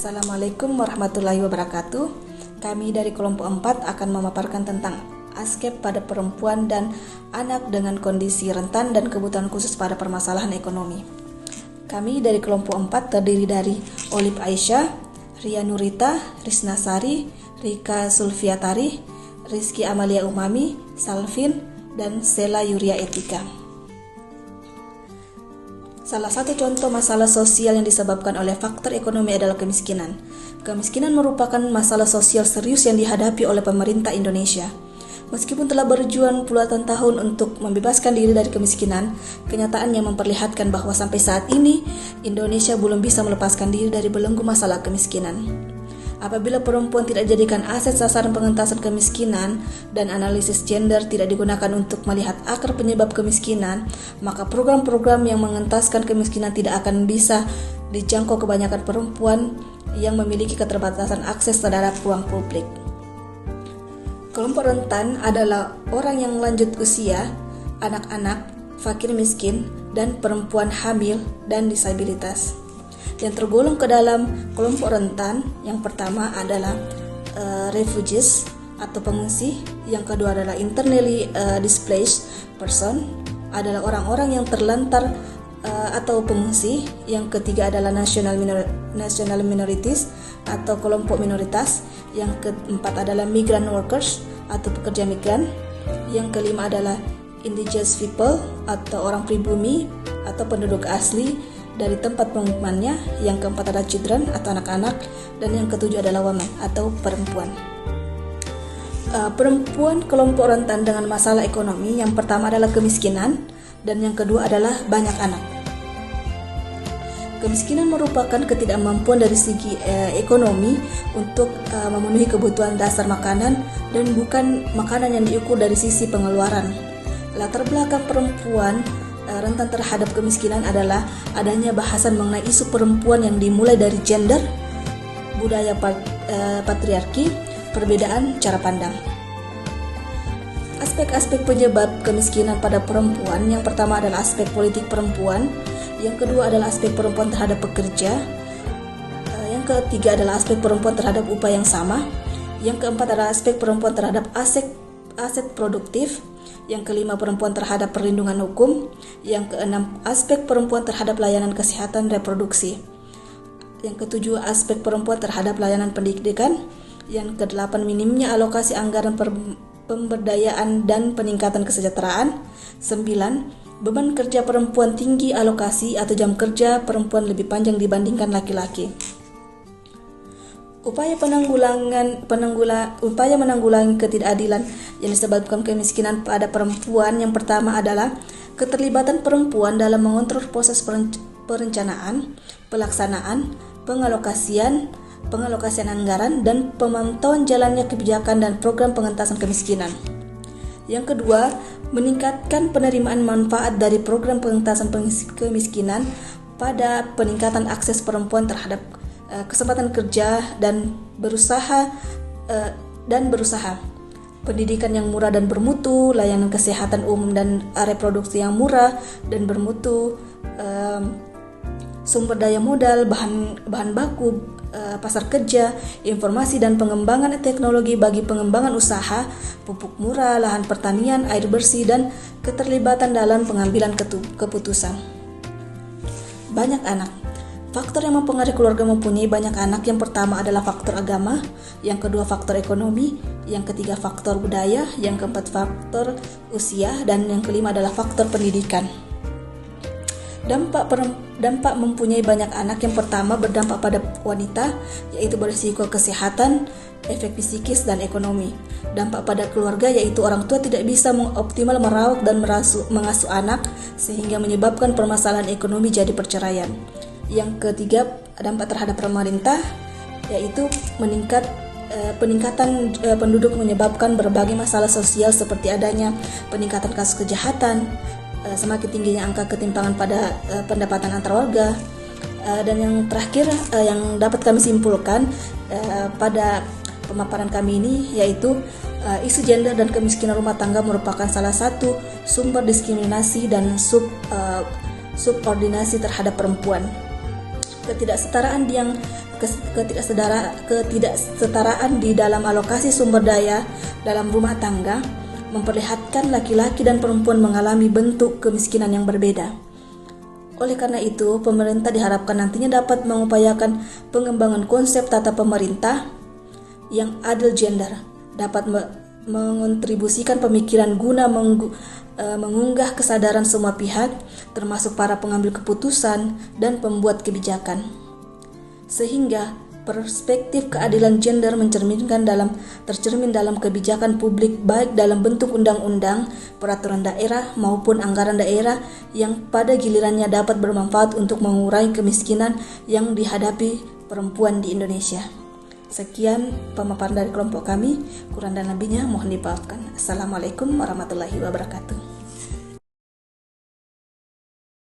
Assalamualaikum warahmatullahi wabarakatuh. Kami dari kelompok 4 akan memaparkan tentang ASKEP pada perempuan dan anak dengan kondisi rentan dan kebutuhan khusus pada permasalahan ekonomi. Kami dari kelompok 4 terdiri dari Olip Aisyah, Ria Nurita, Risna Sari, Rika Sulfiatari, Rizky Amalia Umami, Salvin, dan Sela Yuria Etika. Salah satu contoh masalah sosial yang disebabkan oleh faktor ekonomi adalah kemiskinan. Kemiskinan merupakan masalah sosial serius yang dihadapi oleh pemerintah Indonesia. Meskipun telah berjuang puluhan tahun untuk membebaskan diri dari kemiskinan, kenyataannya memperlihatkan bahwa sampai saat ini Indonesia belum bisa melepaskan diri dari belenggu masalah kemiskinan. Apabila perempuan tidak dijadikan aset sasaran pengentasan kemiskinan dan analisis gender tidak digunakan untuk melihat akar penyebab kemiskinan, maka program-program yang mengentaskan kemiskinan tidak akan bisa dijangkau kebanyakan perempuan yang memiliki keterbatasan akses terhadap ruang publik. Kelompok rentan adalah orang yang lanjut usia, anak-anak, fakir miskin, dan perempuan hamil dan disabilitas. Yang tergolong ke dalam kelompok rentan, yang pertama adalah refugees atau pengungsi, yang kedua adalah internally displaced person, adalah orang-orang yang terlantar atau pengungsi, yang ketiga adalah national minorities atau kelompok minoritas, yang keempat adalah migrant workers atau pekerja migran, yang kelima adalah indigenous people atau orang pribumi atau penduduk asli dari tempat pemukimannya, yang keempat adalah children atau anak-anak, dan yang ketujuh adalah women atau perempuan. Perempuan kelompok rentan dengan masalah ekonomi, yang pertama adalah kemiskinan dan yang kedua adalah banyak anak. Kemiskinan merupakan ketidakmampuan dari segi ekonomi untuk memenuhi kebutuhan dasar makanan dan bukan makanan yang diukur dari sisi pengeluaran. Latar belakang perempuan rentan terhadap kemiskinan adalah adanya bahasan mengenai isu perempuan yang dimulai dari gender, budaya patriarki, perbedaan cara pandang. Aspek-aspek penyebab kemiskinan pada perempuan, yang pertama adalah aspek politik perempuan, yang kedua adalah aspek perempuan terhadap pekerja, yang ketiga adalah aspek perempuan terhadap upah yang sama, yang keempat adalah aspek perempuan terhadap aset produktif, yang kelima perempuan terhadap perlindungan hukum, yang keenam aspek perempuan terhadap layanan kesehatan reproduksi, yang ketujuh aspek perempuan terhadap layanan pendidikan, yang kedelapan minimnya alokasi anggaran pemberdayaan dan peningkatan kesejahteraan, 9 beban kerja perempuan tinggi, alokasi atau jam kerja perempuan lebih panjang dibandingkan laki-laki. Upaya menanggulangi ketidakadilan yang disebabkan kemiskinan pada perempuan, yang pertama adalah keterlibatan perempuan dalam mengontrol proses perencanaan, pelaksanaan, pengalokasian anggaran, dan pemantauan jalannya kebijakan dan program pengentasan kemiskinan. Yang kedua, meningkatkan penerimaan manfaat dari program pengentasan kemiskinan pada peningkatan akses perempuan terhadap kesempatan kerja dan berusaha, pendidikan yang murah dan bermutu, layanan kesehatan umum dan reproduksi yang murah dan bermutu, sumber daya modal, bahan baku, pasar kerja, informasi dan pengembangan teknologi bagi pengembangan usaha, pupuk murah, lahan pertanian, air bersih, dan keterlibatan dalam pengambilan keputusan. Banyak anak. Faktor yang mempengaruhi keluarga mempunyai banyak anak, yang pertama adalah faktor agama, yang kedua faktor ekonomi, yang ketiga faktor budaya, yang keempat faktor usia, dan yang kelima adalah faktor pendidikan. Dampak mempunyai banyak anak, yang pertama berdampak pada wanita, yaitu berisiko kesehatan, efek psikis, dan ekonomi. Dampak pada keluarga, yaitu orang tua tidak bisa optimal merawat dan mengasuh anak, sehingga menyebabkan permasalahan ekonomi jadi perceraian. Yang ketiga, dampak terhadap pemerintah, yaitu peningkatan penduduk menyebabkan berbagai masalah sosial seperti adanya peningkatan kasus kejahatan, semakin tingginya angka ketimpangan pada pendapatan antar warga, dan yang terakhir yang dapat kami simpulkan pada pemaparan kami ini, yaitu isu gender dan kemiskinan rumah tangga merupakan salah satu sumber diskriminasi dan subordinasi terhadap perempuan. ketidaksetaraan di dalam alokasi sumber daya dalam rumah tangga memperlihatkan laki-laki dan perempuan mengalami bentuk kemiskinan yang berbeda. Oleh karena itu, pemerintah diharapkan nantinya dapat mengupayakan pengembangan konsep tata pemerintah yang adil gender, dapat mengontribusikan pemikiran guna mengunggah kesadaran semua pihak, termasuk para pengambil keputusan dan pembuat kebijakan. Sehingga perspektif keadilan gender tercermin dalam kebijakan publik, baik dalam bentuk undang-undang, peraturan daerah maupun anggaran daerah yang pada gilirannya dapat bermanfaat untuk mengurangi kemiskinan yang dihadapi perempuan di Indonesia. Sekian pemaparan dari kelompok kami, kurang dan lebihnya mohon dimaafkan. Assalamualaikum warahmatullahi wabarakatuh.